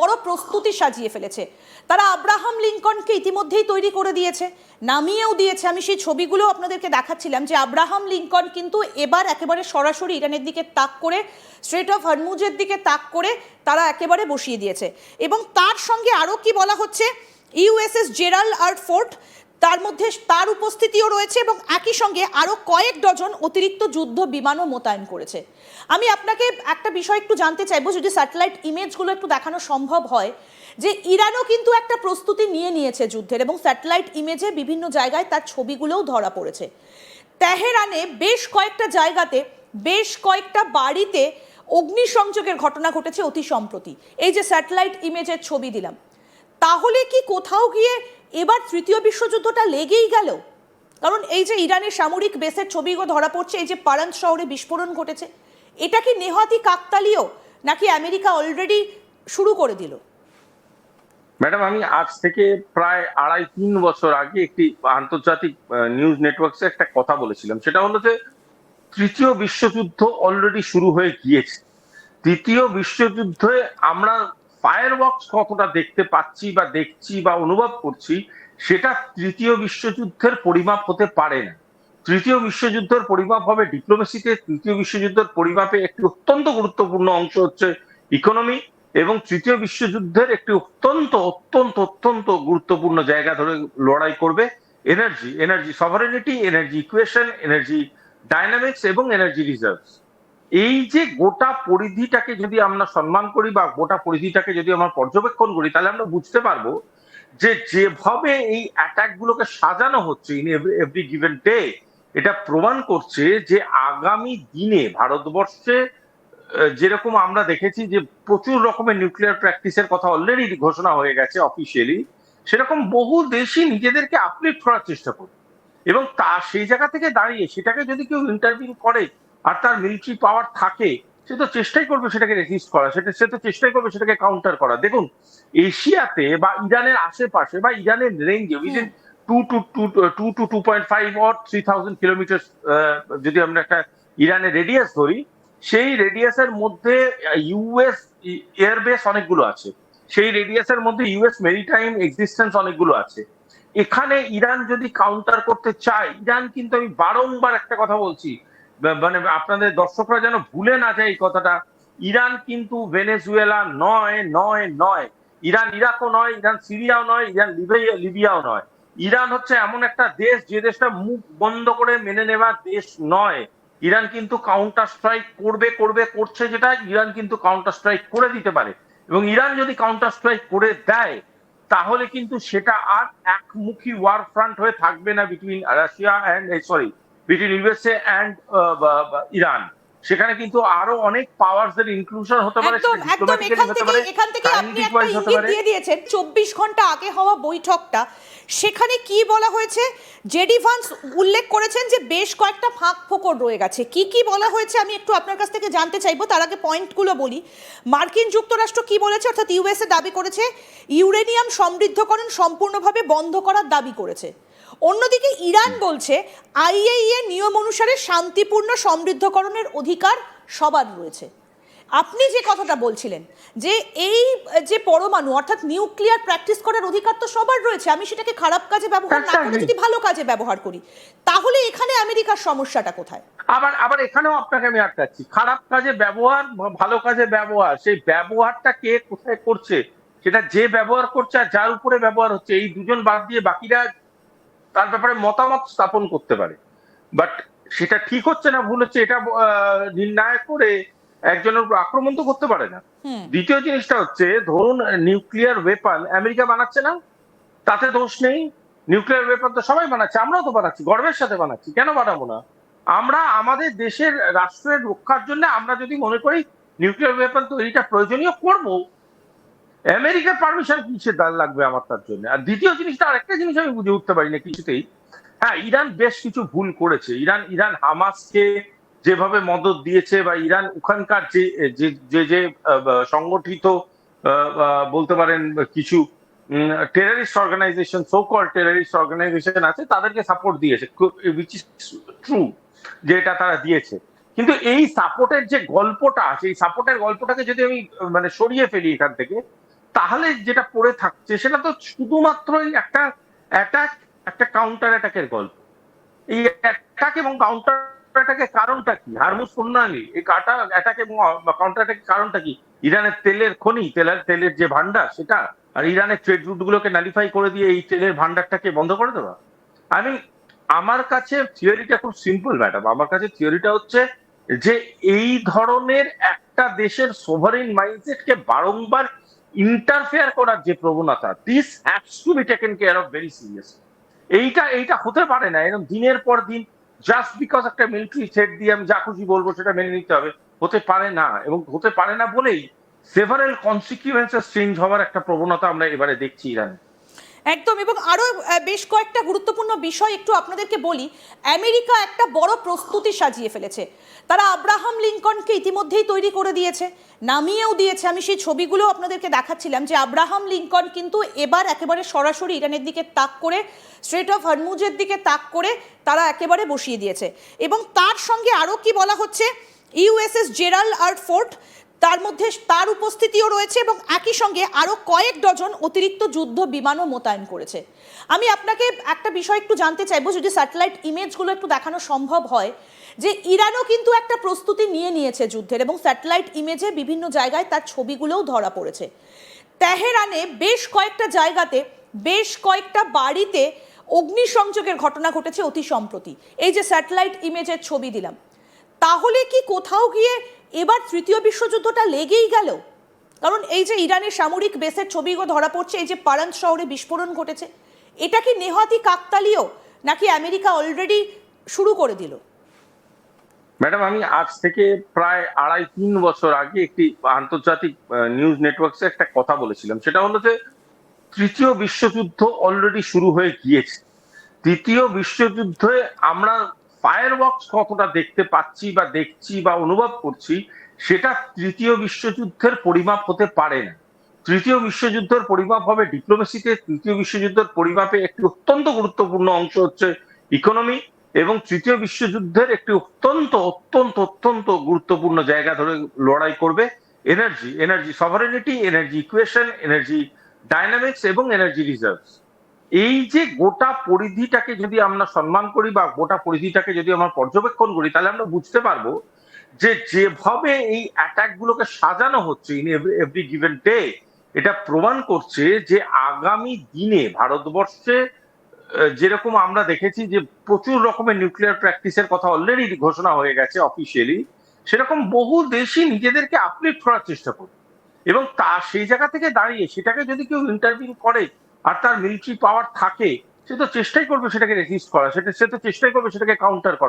বড় প্রস্তুতি সাজিয়ে ফেলেছে। তারা আব্রাহাম লিঙ্কনকে ইতিমধ্যেই তৈরি করে দিয়েছে, নামিয়েও দিয়েছে। আমি সেই ছবিগুলো আপনাদেরকে দেখাচ্ছিলাম যে আব্রাহাম লিঙ্কন কিন্তু এবার একেবারে সরাসরি ইরানের দিকে তাক করে, স্ট্রেট অফ হরমুজের দিকে তাক করে তারা একেবারে বসিয়ে দিয়েছে। এবং তার সঙ্গে আরও কি বলা হচ্ছে, ইউএসএস জেরাল্ড আর ফোর্ট, তার মধ্যে তার উপস্থিতিও রয়েছে এবং একই সঙ্গে আরও কয়েক ডজন অতিরিক্ত যুদ্ধ বিমানও মোতায়েন করেছে। আমি আপনাকে একটা বিষয় একটু জানতে চাইবো, যদি স্যাটেলাইট ইমেজগুলো একটু দেখানো সম্ভব হয়, যে ইরানও কিন্তু একটা প্রস্তুতি নিয়ে নিয়েছে যুদ্ধের, এবং স্যাটেলাইট ইমেজে বিভিন্ন জায়গায় তার ছবিগুলোও ধরা পড়েছে। তেহরানে বেশ কয়েকটা জায়গাতে, বেশ কয়েকটা বাড়িতে অগ্নিসংযোগের ঘটনা ঘটেছে অতি সম্প্রতি। এই যে স্যাটেলাইট ইমেজের ছবি দিলাম, তাহলে কি কোথাও গিয়ে এবার তৃতীয় বিশ্বযুদ্ধটা লেগেই গেল? কারণ এই যে ইরানের সামরিক বেসের ছবিগুলো ধরা পড়ছে, এই যে পারান শহরে বিস্ফোরণ ঘটেছে, এটা কি নেহাতি কাকতালীয়, নাকি আমেরিকা অলরেডি শুরু করে দিল? ম্যাডাম, আমি আজ থেকে প্রায় 2.5-3 বছর আগে একটি আন্তর্জাতিক নিউজ নেটওয়ার্কসে একটা কথা বলেছিলাম। সেটা হলো যে তৃতীয় বিশ্বযুদ্ধ অলরেডি শুরু হয়ে গিয়েছে। তৃতীয় বিশ্বযুদ্ধে আমরা ফায়ারওয়ার্কস কতটা দেখতে পাচ্ছি বা দেখছি বা অনুভব করছি, সেটা তৃতীয় বিশ্বযুদ্ধের পরিমাপ হতে পারে না। তৃতীয় বিশ্বযুদ্ধের পরিমাপ হবে ডিপ্লোমেসিতে। তৃতীয় বিশ্বযুদ্ধের পরিমাপে একটি অত্যন্ত গুরুত্বপূর্ণ অংশ হচ্ছে ইকোনমি, এবং তৃতীয় বিশ্বযুদ্ধের একটি অত্যন্ত অত্যন্ত অত্যন্ত গুরুত্বপূর্ণ জায়গা ধরে লড়াই করবে energy, energy সভারেনিটি, energy equation, energy dynamics এবং এনার্জি রিজার্ভস। এই যে গোটা পরিধিটাকে যদি আমরা সম্মান করি বা গোটা পরিধিটাকে যদি আমরা পর্যবেক্ষণ করি, তাহলে আমরা বুঝতে পারবো যে যেভাবে এই অ্যাটাক গুলোকে সাজানো হচ্ছে ইন এভরি গিভেন ডে, এটা প্রমাণ করছে যে আগামী দিনে ভারতবর্ষে যেরকম আমরা দেখেছি যে প্রচুর রকমের নিউক্লিয়ার প্র্যাকটিসের কথা অলরেডি ঘোষণা হয়ে গেছে অফিসিয়ালি, সেরকম বহু দেশই নিজেদেরকে আপলিফ্ট করার চেষ্টা করবে। এবং তা সেই জায়গা থেকে দাঁড়িয়ে সেটাকে যদি কেউ ইন্টারভিউ করে আর তার মিলিটারি পাওয়ার থাকে, সে তো চেষ্টাই করবে সেটাকে রেজিস্ট করা, সে তো চেষ্টাই করবে সেটাকে কাউন্টার করা। দেখুন, এশিয়াতে বা ইরানের আশেপাশে বা ইরানের রেঞ্জে উইদিন 2 to 2.5 or 3,000 কিলোমিটার, যদি আমরা একটা ইরানের রেডিয়াস ধরি, সেই রেডিয়াসের মধ্যে ইউএস এয়ারবেস অনেকগুলো আছে, সেই রেডিয়াসের মধ্যে ইউএস মেরিটাইম এক্সিস্টেন্স অনেকগুলো আছে। এখানে ইরান যদি কাউন্টার করতে চায়, ইরান কিন্তু, আমি বারংবার একটা কথা বলছি, মানে আপনাদের দর্শকরা যেন ভুলে না যায় এই কথাটা, ইরান কিন্তু ভেনেজুয়েলা নয়, নয়, নয়। ইরান ইরাকও নয়, ইরান সিরিয়াও নয়, ইরান লিবিয়াও নয়। ইরান হচ্ছে এমন একটা দেশ যে দেশটা মুখ বন্ধ করে মেনে নেওয়ার দেশ নয়। ইরান কিন্তু কাউন্টার স্ট্রাইক করবে, করছে, যেটা ইরান কিন্তু কাউন্টার স্ট্রাইক করে দিতে পারে। এবং ইরান যদি কাউন্টার স্ট্রাইক করে দেয়, তাহলে কিন্তু সেটা আর একমুখী ওয়ার ফ্রন্ট হয়ে থাকবে না between Russia and between USA and Iran. সেখানে কিন্তু আরো অনেক পাওয়ারস এর ইনক্লুশন হতে পারে, একদম একদম। এখান থেকে আপনি একটা ইঙ্গিত দিয়ে দিয়েছেন 24 ঘন্টা আগে হওয়া বৈঠকটা, সেখানে কি বলা হয়েছে? জেডি ভান্স উল্লেখ করেছেন যে বেশ কয়েকটা ফাঁক ফোকর রয়ে গেছে। কি কি বলা হয়েছে আমি একটু আপনার কাছ থেকে জানতে চাইবো, তার আগে পয়েন্টগুলো বলি। মার্কিন যুক্তরাষ্ট্র কি বলেছে, অর্থাৎ ইউএসএ দাবি করেছে ইউরেনিয়াম সমৃদ্ধকরণ সম্পূর্ণভাবে বন্ধ করার দাবি করেছে। অন্যদিকে ইরান বলছে আইএইএ নিয়ম অনুসারে শান্তিপূর্ণ সমৃদ্ধকরণের অধিকার সবার রয়েছে। আপনি যে কথাটা বলছিলেন যে এই যে পরমাণু অর্থাৎ নিউক্লিয়ার প্র্যাকটিস করার অধিকার তো সবার রয়েছে, আমি সেটাকে খারাপ কাজে ব্যবহার না করে যদি ভালো কাজে ব্যবহার করি, তাহলে এখানে আমেরিকার সমস্যাটা কোথায়? আবার এখানেও আপনাকে আমি আটকাচ্ছি, খারাপ কাজে ব্যবহার, ভালো কাজে ব্যবহার, সেই ব্যবহারটা কে কোথায় করছে, সেটা যে ব্যবহার করছে আর যার উপরে ব্যবহার হচ্ছে, এই দুজন বাদ দিয়ে বাকিরা তার ব্যাপারে মতামত স্থাপন করতে পারে। বাট সেটা ঠিক হচ্ছে না ভুল হচ্ছে এটা নির্ণয় করে একজনের উপর আক্রমণ তো করতে পারে না। দ্বিতীয় জিনিসটা হচ্ছে, ধরুন নিউক্লিয়ার ওয়েপন আমেরিকা বানাচ্ছে না, তাতে দোষ নেই। নিউক্লিয়ার ওয়েপন তো সবাই বানাচ্ছে, আমরাও তো বানাচ্ছি, গর্বের সাথে বানাচ্ছি, কেন বানাবো না? আমরা আমাদের দেশের রাষ্ট্রের রক্ষার জন্য আমরা যদি মনে করি নিউক্লিয়ার ওয়েপন তৈরিটা প্রয়োজনীয়, করবো। আমেরিকার পারমিশন কিসের লাগবে আমার তার জন্য? আর দ্বিতীয় জিনিসটা, আরেকটা জিনিস আমি বুঝে উঠতে পারি না কিছুতেই। হ্যাঁ, ইরান বেশ কিছু ভুল করেছে। ইরান হামাসকে যেভাবে মদদ দিয়েছে, বা ইরান ওখানকার যে সংগঠিত বলতে পারেন কিছু terrorist organisation, so called terrorist organisation আছে, তাদেরকে সাপোর্ট দিয়েছে, উইচ ইজ ট্রু যে এটা তারা দিয়েছে। কিন্তু এই সাপোর্টের যে গল্পটা, সেই সাপোর্টের গল্পটাকে যদি আমি মানে সরিয়ে ফেলি এখান থেকে, তাহলে যেটা পড়ে থাকছে সেটা তো শুধুমাত্রই একটা অ্যাটাক, একটা কাউন্টার অ্যাটাকের গল্প। এই অ্যাটাক এবং কাউন্টার অ্যাটাকের কারণটা কি? হারমুজ প্রণালী, এই অ্যাটাক এবং কাউন্টার অ্যাটাকের কারণটা কি? ইরানের তেলের খনি, তেলের যে ভান্ডার সেটা, আর ইরানের ট্রেড রুট গুলোকে নালিফাই করে দিয়ে এই তেলের ভান্ডারটাকে বন্ধ করে দেওয়া। আমি আমার কাছে থিওরিটা খুব সিম্পল ম্যাডাম। আমার কাছে থিওরিটা হচ্ছে যে এই ধরনের একটা দেশের সোভারেন মাইন্ডসেটকে বারংবার ইন্টারফেয়ার করার যে প্রবণতা, this has to be taken care of very serious. এইটা হতে পারে না এরকম দিনের পর দিন জাস্ট বিকজ একটা মিলিটারি থ্রেট দিয়ে আমি যা খুশি বলবো সেটা মেনে নিতে হবে, হতে পারে না। এবং হতে পারে না বলেই সেভারেল কনসিকুয়েন্সেস চেঞ্জ হওয়ার একটা প্রবণতা আমরা এবারে দেখছি ইরানে। একদম। এবং আরো বেশ কয়েকটা গুরুত্বপূর্ণ বিষয় একটু আপনাদেরকে বলি। আমেরিকা একটা বড় প্রস্তুতি সাজিয়ে ফেলেছে। তারা আব্রাহাম লিঙ্কনকে ইতিমধ্যেই তৈরি করে দিয়েছে, নামিয়েও দিয়েছে। আমি সেই ছবিগুলো আপনাদেরকে দেখাচ্ছিলাম যে আব্রাহাম লিঙ্কন কিন্তু এবার একেবারে সরাসরি ইরানের দিকে তাক করে, স্ট্রেট অফ হরমুজের দিকে তাক করে তারা একেবারে বসিয়ে দিয়েছে। এবং তার সঙ্গে আরও কি বলা হচ্ছে, ইউএসএস জেরাল্ড আর ফোর্ট, তার মধ্যে তার উপস্থিতিও রয়েছে এবং একই সঙ্গে আরও কয়েক ডজন অতিরিক্ত যুদ্ধ বিমানও মোতায়েন করেছে। আমি আপনাকে একটা বিষয় একটু জানতে চাইবো, যদি স্যাটেলাইট ইমেজগুলো একটু দেখানো সম্ভব হয়, যে ইরানও কিন্তু একটা প্রস্তুতি নিয়েছে যুদ্ধের, এবং স্যাটেলাইট ইমেজে বিভিন্ন জায়গায় তার ছবিগুলোও ধরা পড়েছে। তেহরানে বেশ কয়েকটা জায়গাতে, বেশ কয়েকটা বাড়িতে অগ্নিসংযোগের ঘটনা ঘটেছে অতি সম্প্রতি। এই যে স্যাটেলাইট ইমেজের ছবি দিলাম, তাহলে কি কোথাও গিয়ে এবার তৃতীয় বিশ্বযুদ্ধটা লেগেই গেল? কারণ এই যে ইরানের সামরিক বেসের ছবিগুলো ধরা পড়ছে, এই যে পারান শহরে বিস্ফোরণ ঘটেছে, এটা কি নেহাতি কাকতালীয়, নাকি আমেরিকা অলরেডি শুরু করে দিল? ম্যাডাম আমি আজ থেকে প্রায় 2.5-3 বছর আগে একটি আন্তর্জাতিক নিউজ নেটওয়ার্কসে একটা কথা বলেছিলাম। সেটা হলো যে তৃতীয় বিশ্বযুদ্ধ অলরেডি শুরু হয়ে গিয়েছে। তৃতীয় বিশ্বযুদ্ধে আমরা ফায়ারওয়ার্কস কতটা দেখতে পাচ্ছি বা দেখছি বা অনুভব করছি, সেটা তৃতীয় বিশ্বযুদ্ধের পরিমাপ হতে পারে না। তৃতীয় বিশ্বযুদ্ধের পরিমাপ হবে ডিপ্লোমেসিতে। তৃতীয় বিশ্বযুদ্ধের পরিমাপে একটি অত্যন্ত গুরুত্বপূর্ণ অংশ হচ্ছে ইকোনমি, এবং তৃতীয় বিশ্বযুদ্ধের একটি অত্যন্ত অত্যন্ত অত্যন্ত গুরুত্বপূর্ণ জায়গা ধরে লড়াই করবে energy সভারেনিটি, energy equation, energy dynamics এবং এনার্জি রিজার্ভস। এই যে গোটা পরিধিটাকে যদি আমরা সম্মান করি বা গোটা পরিধিটাকে যদি আমরা পর্যবেক্ষণ করি, তাহলে আমরা বুঝতে পারবো যে যেভাবে এই অ্যাটাক গুলোকে সাজানো হচ্ছে ইন এভরি গিভেন ডে, এটা প্রমাণ করছে যে আগামী দিনে ভারতবর্ষে যেরকম আমরা দেখেছি যে প্রচুর রকমের নিউক্লিয়ার প্র্যাকটিসের কথা অলরেডি ঘোষণা হয়ে গেছে অফিসিয়ালি, সেরকম বহু দেশই নিজেদেরকে আপলিফট করার চেষ্টা করবে। এবং তা সেই জায়গা থেকে দাঁড়িয়ে সেটাকে যদি কেউ ইন্টারভিউ করে আর তার মিলিটারি পাওয়ার থাকে, সে তো চেষ্টাই করবে সেটাকে রেজিস্ট করা, সে তো চেষ্টাই করবে সেটাকে কাউন্টার করা।